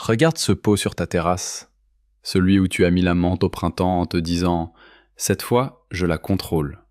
Regarde ce pot sur ta terrasse, celui où tu as mis la menthe au printemps en te disant « Cette fois, je la contrôle.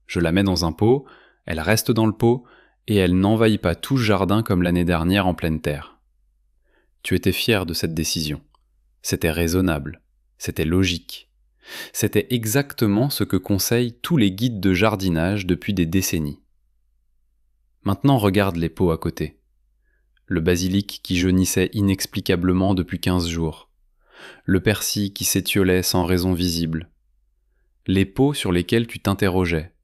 Je la mets dans un pot, elle reste dans le pot, et elle n'envahit pas tout le jardin comme l'année dernière en pleine terre. » Tu étais fier de cette décision. C'était raisonnable. C'était logique. C'était exactement ce que conseillent tous les guides de jardinage depuis des décennies. Maintenant, regarde les pots à côté. Le basilic qui jaunissait inexplicablement depuis 15 jours. Le persil qui s'étiolait sans raison visible. Les pots sur lesquels tu t'interrogeais,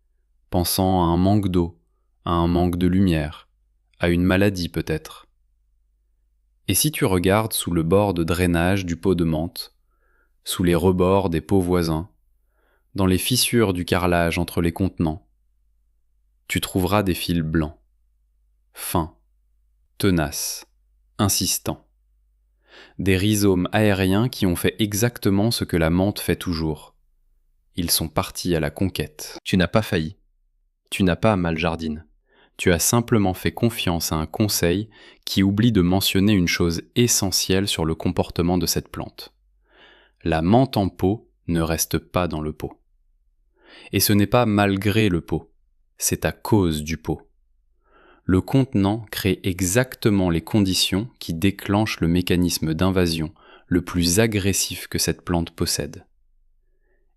pensant à un manque d'eau, à un manque de lumière, à une maladie peut-être. Et si tu regardes sous le bord de drainage du pot de menthe, sous les rebords des pots voisins, dans les fissures du carrelage entre les contenants, tu trouveras des fils blancs, fins, tenaces, insistants. Des rhizomes aériens qui ont fait exactement ce que la menthe fait toujours. Ils sont partis à la conquête. Tu n'as pas failli. Tu n'as pas mal jardine. Tu as simplement fait confiance à un conseil qui oublie de mentionner une chose essentielle sur le comportement de cette plante. La menthe en pot ne reste pas dans le pot. Et ce n'est pas malgré le pot, c'est à cause du pot. Le contenant crée exactement les conditions qui déclenchent le mécanisme d'invasion le plus agressif que cette plante possède.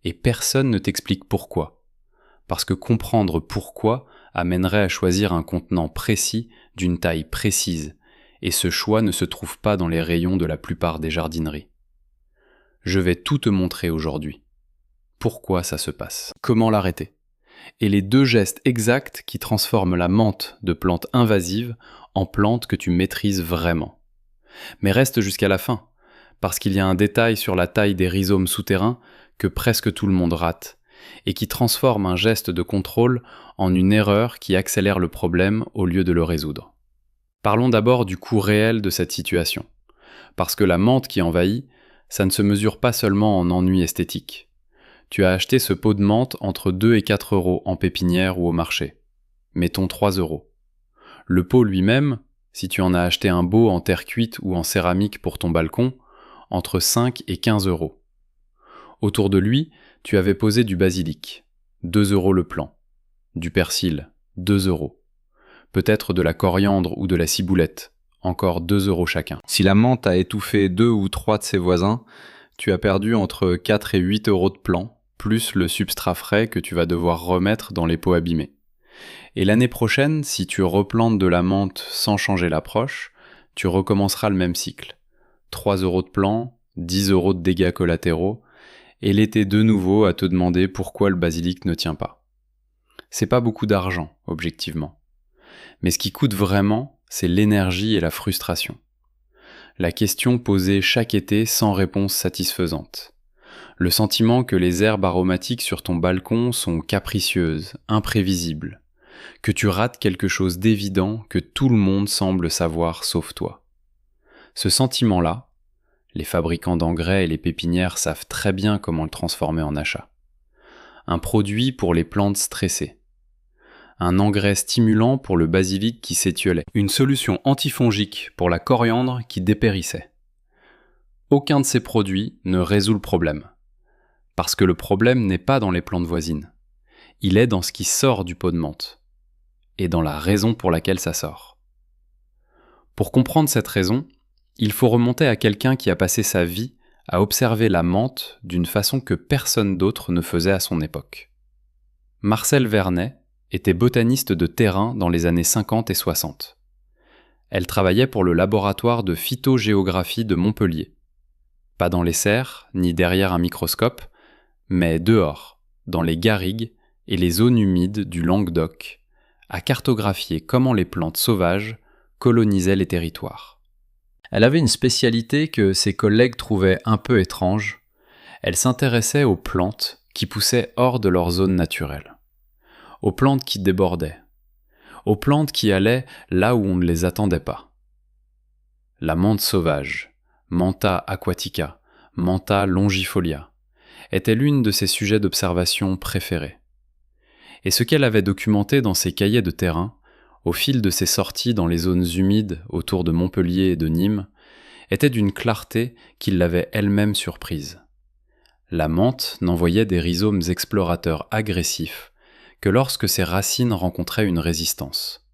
Et personne ne t'explique pourquoi, parce que comprendre pourquoi amènerait à choisir un contenant précis d'une taille précise, et ce choix ne se trouve pas dans les rayons de la plupart des jardineries. Je vais tout te montrer aujourd'hui. Pourquoi ça se passe? Comment l'arrêter? Et les 2 gestes exacts qui transforment la menthe de plante invasive en plante que tu maîtrises vraiment. Mais reste jusqu'à la fin, parce qu'il y a un détail sur la taille des rhizomes souterrains que presque tout le monde rate, et qui transforme un geste de contrôle en une erreur qui accélère le problème au lieu de le résoudre. Parlons d'abord du coût réel de cette situation, parce que la menthe qui envahit, ça ne se mesure pas seulement en ennui esthétique. Tu as acheté ce pot de menthe entre 2 et 4 euros en pépinière ou au marché. Mettons 3 euros. Le pot lui-même, si tu en as acheté un beau en terre cuite ou en céramique pour ton balcon, entre 5 et 15 euros. Autour de lui, tu avais posé du basilic, 2 euros le plant. Du persil, 2 euros. Peut-être de la coriandre ou de la ciboulette, encore 2 euros chacun. Si la menthe a étouffé 2 ou 3 de ses voisins, tu as perdu entre 4 et 8 euros de plant, plus le substrat frais que tu vas devoir remettre dans les pots abîmés. Et l'année prochaine, si tu replantes de la menthe sans changer l'approche, tu recommenceras le même cycle. 3 euros de plant, 10 euros de dégâts collatéraux, et l'été de nouveau à te demander pourquoi le basilic ne tient pas. C'est pas beaucoup d'argent, objectivement. Mais ce qui coûte vraiment, c'est l'énergie et la frustration. La question posée chaque été sans réponse satisfaisante. Le sentiment que les herbes aromatiques sur ton balcon sont capricieuses, imprévisibles, que tu rates quelque chose d'évident que tout le monde semble savoir sauf toi. Ce sentiment-là, les fabricants d'engrais et les pépinières savent très bien comment le transformer en achat. Un produit pour les plantes stressées. Un engrais stimulant pour le basilic qui s'étiolait. Une solution antifongique pour la coriandre qui dépérissait. Aucun de ces produits ne résout le problème. Parce que le problème n'est pas dans les plantes voisines. Il est dans ce qui sort du pot de menthe. Et dans la raison pour laquelle ça sort. Pour comprendre cette raison, il faut remonter à quelqu'un qui a passé sa vie à observer la menthe d'une façon que personne d'autre ne faisait à son époque. Marcelle Vernet était botaniste de terrain dans les années 50 et 60. Elle travaillait pour le laboratoire de phytogéographie de Montpellier. Pas dans les serres, ni derrière un microscope, mais dehors, dans les garrigues et les zones humides du Languedoc, à cartographier comment les plantes sauvages colonisaient les territoires. Elle avait une spécialité que ses collègues trouvaient un peu étrange. Elle s'intéressait aux plantes qui poussaient hors de leur zone naturelle. Aux plantes qui débordaient. Aux plantes qui allaient là où on ne les attendait pas. La menthe sauvage, Mentha aquatica, Mentha longifolia, était l'une de ses sujets d'observation préférés. Et ce qu'elle avait documenté dans ses cahiers de terrain, au fil de ses sorties dans les zones humides autour de Montpellier et de Nîmes, était d'une clarté qui l'avait elle-même surprise. La menthe n'envoyait des rhizomes explorateurs agressifs que lorsque ses racines rencontraient une résistance.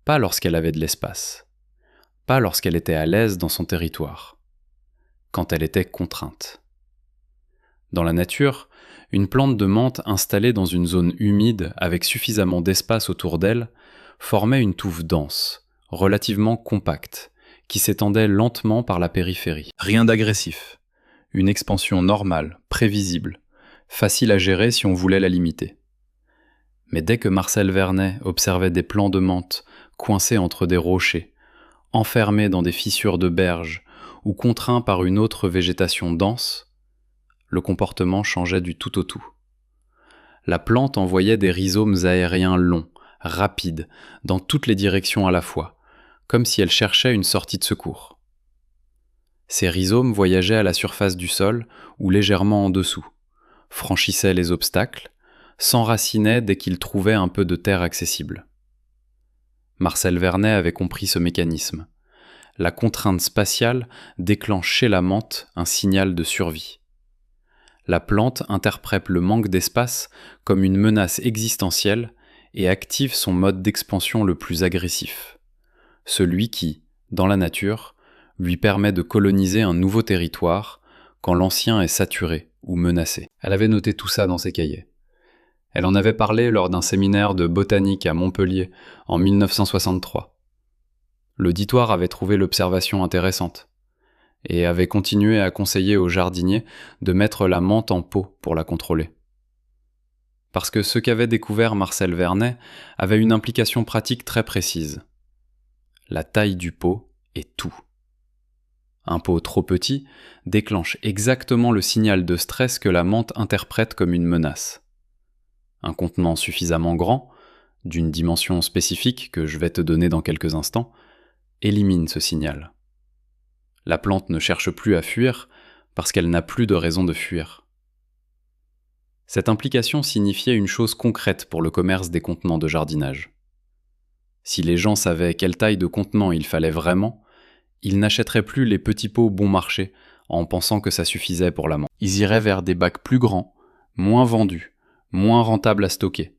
Pas lorsqu'elle avait de l'espace, pas lorsqu'elle était à l'aise dans son territoire, quand elle était contrainte. Dans la nature, une plante de menthe installée dans une zone humide avec suffisamment d'espace autour d'elle formait une touffe dense, relativement compacte, qui s'étendait lentement par la périphérie. Rien d'agressif. Une expansion normale, prévisible, facile à gérer si on voulait la limiter. Mais dès que Marcel Vernet observait des plants de menthe coincés entre des rochers, enfermés dans des fissures de berges ou contraints par une autre végétation dense, le comportement changeait du tout au tout. La plante envoyait des rhizomes aériens longs, rapides, dans toutes les directions à la fois, comme si elle cherchait une sortie de secours. Ces rhizomes voyageaient à la surface du sol ou légèrement en dessous, franchissaient les obstacles, s'enracinaient dès qu'ils trouvaient un peu de terre accessible. Marcel Vernet avait compris ce mécanisme. La contrainte spatiale déclenche chez la menthe un signal de survie. La plante interprète le manque d'espace comme une menace existentielle et active son mode d'expansion le plus agressif, celui qui, dans la nature, lui permet de coloniser un nouveau territoire quand l'ancien est saturé ou menacé. Elle avait noté tout ça dans ses cahiers. Elle en avait parlé lors d'un séminaire de botanique à Montpellier en 1963. L'auditoire avait trouvé l'observation intéressante et avait continué à conseiller aux jardiniers de mettre la menthe en pot pour la contrôler. Parce que ce qu'avait découvert Marcel Vernet avait une implication pratique très précise. La taille du pot est tout. Un pot trop petit déclenche exactement le signal de stress que la menthe interprète comme une menace. Un contenant suffisamment grand, d'une dimension spécifique que je vais te donner dans quelques instants, élimine ce signal. La plante ne cherche plus à fuir parce qu'elle n'a plus de raison de fuir. Cette implication signifiait une chose concrète pour le commerce des contenants de jardinage. Si les gens savaient quelle taille de contenant il fallait vraiment, ils n'achèteraient plus les petits pots bon marché en pensant que ça suffisait pour la menthe. Ils iraient vers des bacs plus grands, moins vendus, moins rentables à stocker.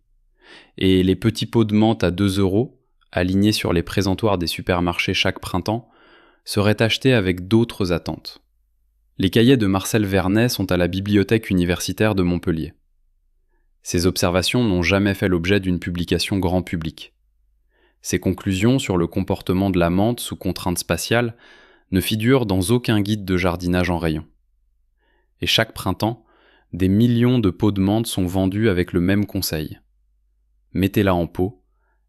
Et les petits pots de menthe à 2 €, alignés sur les présentoirs des supermarchés chaque printemps, seraient achetés avec d'autres attentes. Les cahiers de Marcel Vernet sont à la bibliothèque universitaire de Montpellier. Ces observations n'ont jamais fait l'objet d'une publication grand public. Ses conclusions sur le comportement de la menthe sous contrainte spatiale ne figurent dans aucun guide de jardinage en rayon. Et chaque printemps, des millions de pots de menthe sont vendus avec le même conseil. Mettez-la en pot,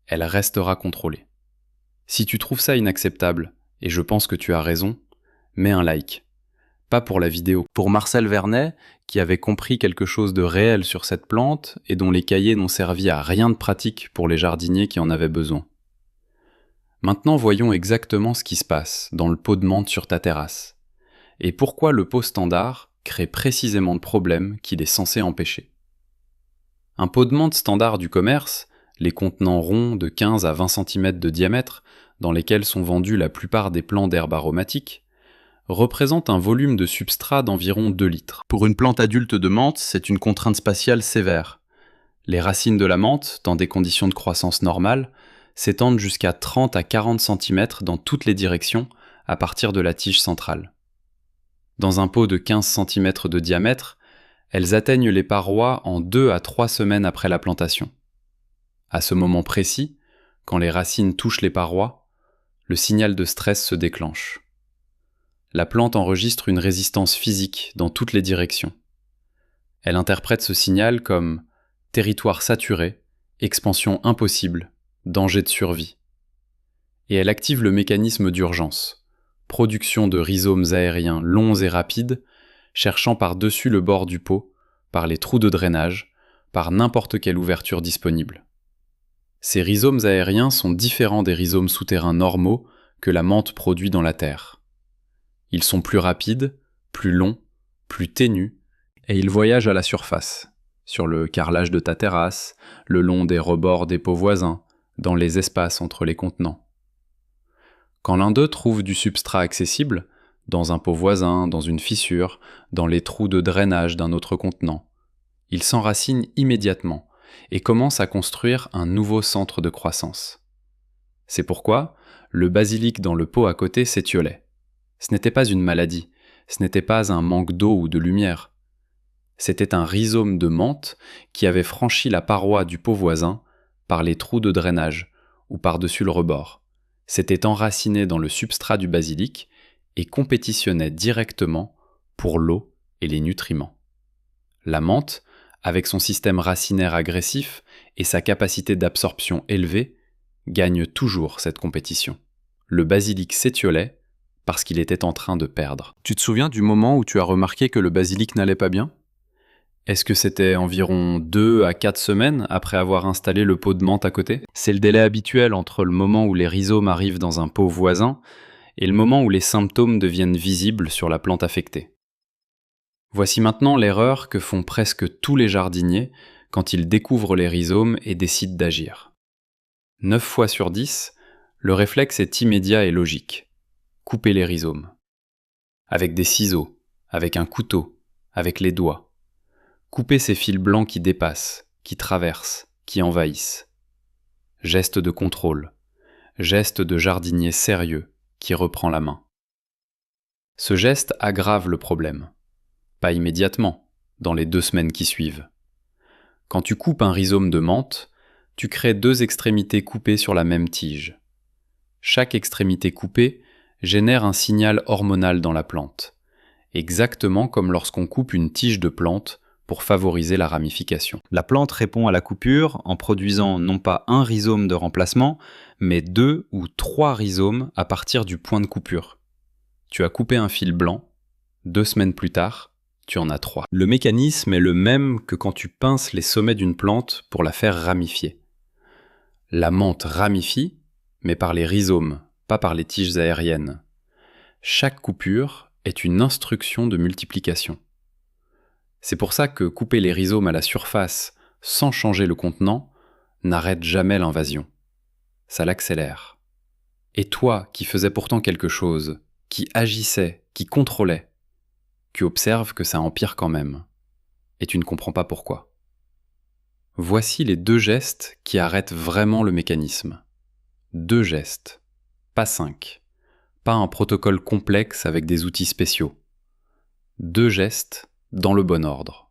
elle restera contrôlée. Si tu trouves ça inacceptable, et je pense que tu as raison, mets un like. Pas pour la vidéo. Pour Marcel Vernet, qui avait compris quelque chose de réel sur cette plante et dont les cahiers n'ont servi à rien de pratique pour les jardiniers qui en avaient besoin. Maintenant voyons exactement ce qui se passe dans le pot de menthe sur ta terrasse. Et pourquoi le pot standard crée précisément le problème qu'il est censé empêcher. Un pot de menthe standard du commerce, les contenants ronds de 15 à 20 cm de diamètre, dans lesquels sont vendus la plupart des plants d'herbes aromatiques, représente un volume de substrat d'environ 2 litres. Pour une plante adulte de menthe, c'est une contrainte spatiale sévère. Les racines de la menthe, dans des conditions de croissance normales, s'étendent jusqu'à 30 à 40 cm dans toutes les directions à partir de la tige centrale. Dans un pot de 15 cm de diamètre, elles atteignent les parois en 2 à 3 semaines après la plantation. À ce moment précis, quand les racines touchent les parois, le signal de stress se déclenche. La plante enregistre une résistance physique dans toutes les directions. Elle interprète ce signal comme territoire saturé, expansion impossible, danger de survie. Et elle active le mécanisme d'urgence, production de rhizomes aériens longs et rapides, cherchant par-dessus le bord du pot, par les trous de drainage, par n'importe quelle ouverture disponible. Ces rhizomes aériens sont différents des rhizomes souterrains normaux que la menthe produit dans la terre. Ils sont plus rapides, plus longs, plus ténus, et ils voyagent à la surface, sur le carrelage de ta terrasse, le long des rebords des pots voisins, dans les espaces entre les contenants. Quand l'un d'eux trouve du substrat accessible, dans un pot voisin, dans une fissure, dans les trous de drainage d'un autre contenant, il s'enracine immédiatement et commence à construire un nouveau centre de croissance. C'est pourquoi le basilic dans le pot à côté s'étiolait. Ce n'était pas une maladie, ce n'était pas un manque d'eau ou de lumière. C'était un rhizome de menthe qui avait franchi la paroi du pot voisin par les trous de drainage ou par-dessus le rebord, s'était enraciné dans le substrat du basilic et compétitionnait directement pour l'eau et les nutriments. La menthe, avec son système racinaire agressif et sa capacité d'absorption élevée, gagne toujours cette compétition. Le basilic s'étiolait parce qu'il était en train de perdre. Tu te souviens du moment où tu as remarqué que le basilic n'allait pas bien ? Est-ce que c'était environ 2 à 4 semaines après avoir installé le pot de menthe à côté ? C'est le délai habituel entre le moment où les rhizomes arrivent dans un pot voisin et le moment où les symptômes deviennent visibles sur la plante affectée. Voici maintenant l'erreur que font presque tous les jardiniers quand ils découvrent les rhizomes et décident d'agir. 9 fois sur 10, le réflexe est immédiat et logique. Couper les rhizomes. Avec des ciseaux, avec un couteau, avec les doigts. Couper ces fils blancs qui dépassent, qui traversent, qui envahissent. Geste de contrôle, geste de jardinier sérieux qui reprend la main. Ce geste aggrave le problème. Pas immédiatement, dans les 2 semaines qui suivent. Quand tu coupes un rhizome de menthe, tu crées 2 extrémités coupées sur la même tige. Chaque extrémité coupée génère un signal hormonal dans la plante, exactement comme lorsqu'on coupe une tige de plante pour favoriser la ramification. La plante répond à la coupure en produisant non pas un rhizome de remplacement, mais 2 ou 3 rhizomes à partir du point de coupure. Tu as coupé un fil blanc, 2 semaines plus tard, tu en as 3. Le mécanisme est le même que quand tu pinces les sommets d'une plante pour la faire ramifier. La menthe ramifie, mais par les rhizomes, pas par les tiges aériennes. Chaque coupure est une instruction de multiplication. C'est pour ça que couper les rhizomes à la surface sans changer le contenant n'arrête jamais l'invasion. Ça l'accélère. Et toi, qui faisais pourtant quelque chose, qui agissais, qui contrôlait, tu observes que ça empire quand même. Et tu ne comprends pas pourquoi. Voici les 2 gestes qui arrêtent vraiment le mécanisme. 2 gestes, pas 5. Pas un protocole complexe avec des outils spéciaux. 2 gestes dans le bon ordre.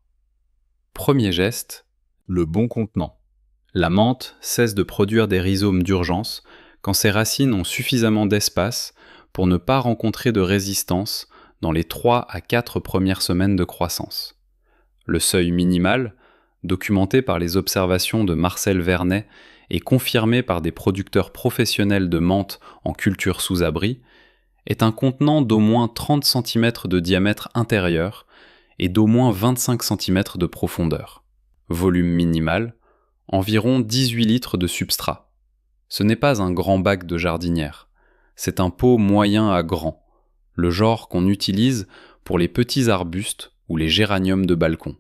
Premier geste, le bon contenant. La menthe cesse de produire des rhizomes d'urgence quand ses racines ont suffisamment d'espace pour ne pas rencontrer de résistance dans les 3 à 4 premières semaines de croissance. Le seuil minimal, documenté par les observations de Marcel Vernet et confirmé par des producteurs professionnels de menthe en culture sous abri, est un contenant d'au moins 30 cm de diamètre intérieur et d'au moins 25 cm de profondeur. Volume minimal, environ 18 litres de substrat. Ce n'est pas un grand bac de jardinière, c'est un pot moyen à grand, le genre qu'on utilise pour les petits arbustes ou les géraniums de balcon.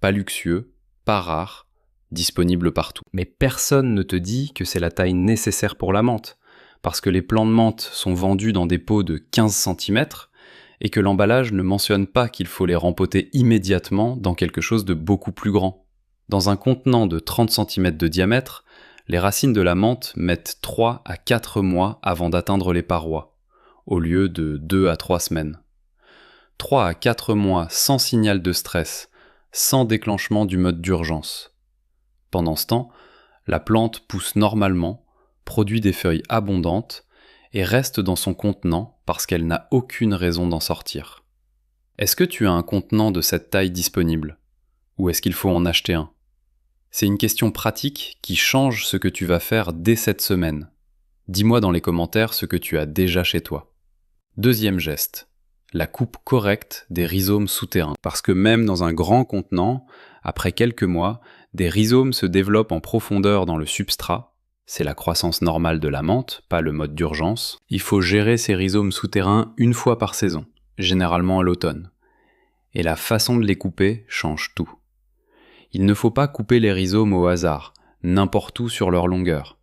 Pas luxueux, pas rare, disponible partout. Mais personne ne te dit que c'est la taille nécessaire pour la menthe, parce que les plants de menthe sont vendus dans des pots de 15 cm et que l'emballage ne mentionne pas qu'il faut les rempoter immédiatement dans quelque chose de beaucoup plus grand. Dans un contenant de 30 cm de diamètre, les racines de la menthe mettent 3 à 4 mois avant d'atteindre les parois, au lieu de 2 à 3 semaines. 3 à 4 mois sans signal de stress, sans déclenchement du mode d'urgence. Pendant ce temps, la plante pousse normalement, produit des feuilles abondantes et reste dans son contenant parce qu'elle n'a aucune raison d'en sortir. Est-ce que tu as un contenant de cette taille disponible ? Ou est-ce qu'il faut en acheter un ? C'est une question pratique qui change ce que tu vas faire dès cette semaine. Dis-moi dans les commentaires ce que tu as déjà chez toi. Deuxième geste, la coupe correcte des rhizomes souterrains. Parce que même dans un grand contenant, après quelques mois, des rhizomes se développent en profondeur dans le substrat. C'est la croissance normale de la menthe, pas le mode d'urgence. Il faut gérer ces rhizomes souterrains une fois par saison, généralement à l'automne. Et la façon de les couper change tout. Il ne faut pas couper les rhizomes au hasard, n'importe où sur leur longueur.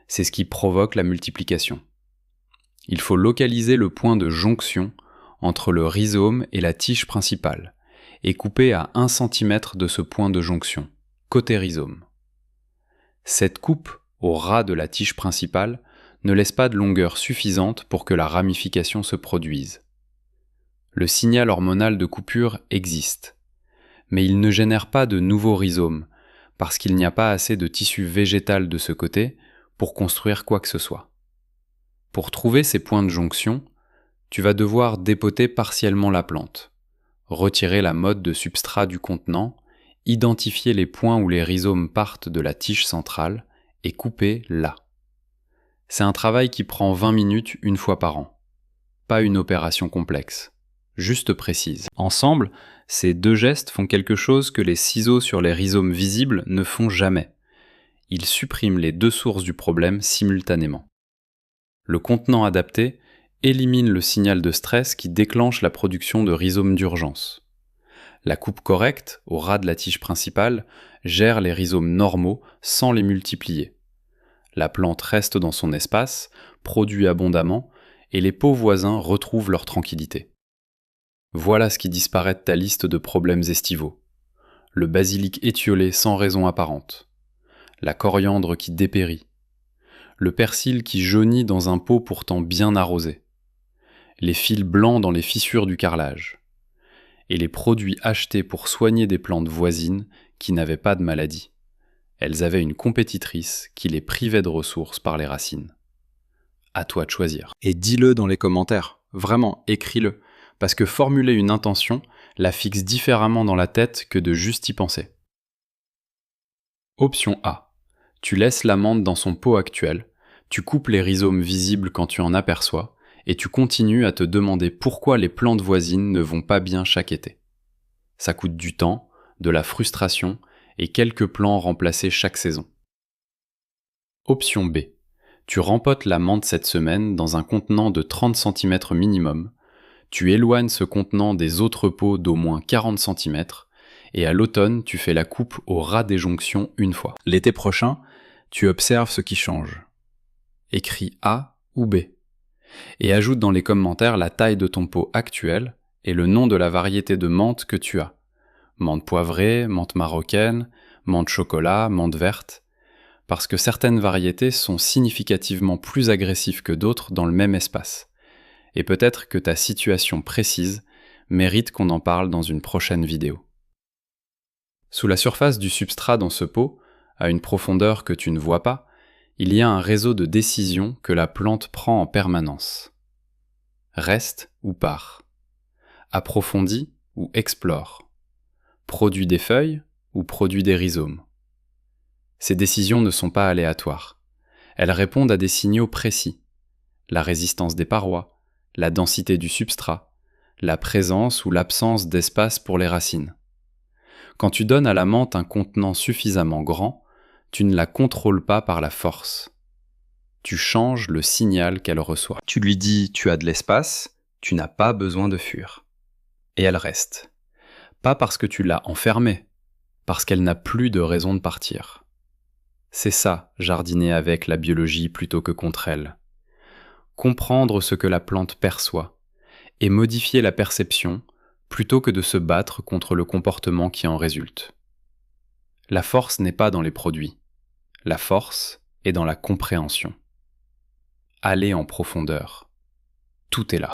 C'est ce qui provoque la multiplication. Il faut localiser le point de jonction entre le rhizome et la tige principale et couper à 1 cm de ce point de jonction, côté rhizome. Cette coupe au ras de la tige principale ne laisse pas de longueur suffisante pour que la ramification se produise. Le signal hormonal de coupure existe, mais il ne génère pas de nouveaux rhizomes parce qu'il n'y a pas assez de tissu végétal de ce côté pour construire quoi que ce soit. Pour trouver ces points de jonction, tu vas devoir dépoter partiellement la plante, retirer la motte de substrat du contenant, identifier les points où les rhizomes partent de la tige centrale et couper là. C'est un travail qui prend 20 minutes une fois par an. Pas une opération complexe, juste précise. Ensemble, ces deux gestes font quelque chose que les ciseaux sur les rhizomes visibles ne font jamais. Ils suppriment les deux sources du problème simultanément. Le contenant adapté élimine le signal de stress qui déclenche la production de rhizomes d'urgence. La coupe correcte, au ras de la tige principale, gère les rhizomes normaux sans les multiplier. La plante reste dans son espace, produit abondamment, et les pots voisins retrouvent leur tranquillité. Voilà ce qui disparaît de ta liste de problèmes estivaux. Le basilic étiolé sans raison apparente. La coriandre qui dépérit. Le persil qui jaunit dans un pot pourtant bien arrosé. Les fils blancs dans les fissures du carrelage. Et les produits achetés pour soigner des plantes voisines qui n'avaient pas de maladie. Elles avaient une compétitrice qui les privait de ressources par les racines. À toi de choisir. Et dis-le dans les commentaires. Vraiment, écris-le. Parce que formuler une intention la fixe différemment dans la tête que de juste y penser. Option A. Tu laisses la menthe dans son pot actuel, tu coupes les rhizomes visibles quand tu en aperçois, et tu continues à te demander pourquoi les plantes voisines ne vont pas bien chaque été. Ça coûte du temps, de la frustration, et quelques plants remplacés chaque saison. Option B. Tu rempotes la menthe cette semaine dans un contenant de 30 cm minimum, tu éloignes ce contenant des autres pots d'au moins 40 cm, et à l'automne, tu fais la coupe au ras des jonctions une fois. L'été prochain, tu observes ce qui change. Écris A ou B. Et ajoute dans les commentaires la taille de ton pot actuel et le nom de la variété de menthe que tu as. Menthe poivrée, menthe marocaine, menthe chocolat, menthe verte. Parce que certaines variétés sont significativement plus agressives que d'autres dans le même espace. Et peut-être que ta situation précise mérite qu'on en parle dans une prochaine vidéo. Sous la surface du substrat dans ce pot, à une profondeur que tu ne vois pas, il y a un réseau de décisions que la plante prend en permanence. Reste ou part. Approfondit ou explore. Produit des feuilles ou produit des rhizomes. Ces décisions ne sont pas aléatoires. Elles répondent à des signaux précis. La résistance des parois, la densité du substrat, la présence ou l'absence d'espace pour les racines. Quand tu donnes à la menthe un contenant suffisamment grand, tu ne la contrôles pas par la force. Tu changes le signal qu'elle reçoit. Tu lui dis « tu as de l'espace, tu n'as pas besoin de fuir ». Et elle reste. Pas parce que tu l'as enfermée, parce qu'elle n'a plus de raison de partir. C'est ça, jardiner avec la biologie plutôt que contre elle. Comprendre ce que la plante perçoit et modifier la perception plutôt que de se battre contre le comportement qui en résulte. La force n'est pas dans les produits. La force est dans la compréhension. Aller en profondeur. Tout est là.